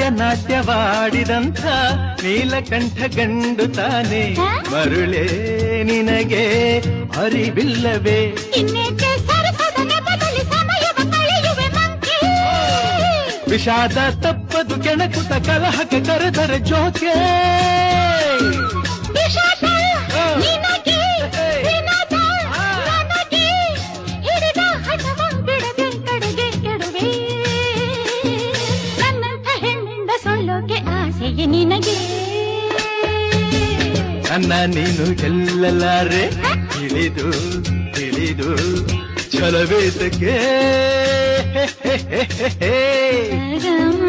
ಹೃದಯ ನಾಟ್ಯವಾಡಿದಂಥ ನೀಲಕಂಠ ಗಂಡು ತಾನೆ ಮರುಳೇ ನಿನಗೆ ಅರಿವಿಲ್ಲವೇ ಇನ್ನೇಕೆ ಸರಸದ ನೆಪದಲ್ಲಿ ಸಮಯವ ಕಳೆಯುವೆ ಮಂಕಿ ವಿಷಾದ ತಪ್ಪದು ಕೆಣಕುತ ಕಲಹಕ್ಕೆ ಕರೆದರೆ ಜೋಕೆ ವಿಷಾದ ನಿನಗೆ ವಿನೋದ ನನಗೆ ಹಿಡಿದ ಹಠವ ಬಿಡದೆ ಕಡೆಗೆ ಕೆಡುವೆ ನನ್ನಂಥ ಹೆಣ್ಣಿಂದ ಸೊಲ್ಲೋಕೆ ಆಸೆಯೇ ನಿನಗೆ ನನ್ನ ನೀನು ಗೆಲ್ಲಲಾರೆ ತಿಳಿದು ತಿಳಿದು ಛಲವೇತಕ್ಕೆ ಗಮ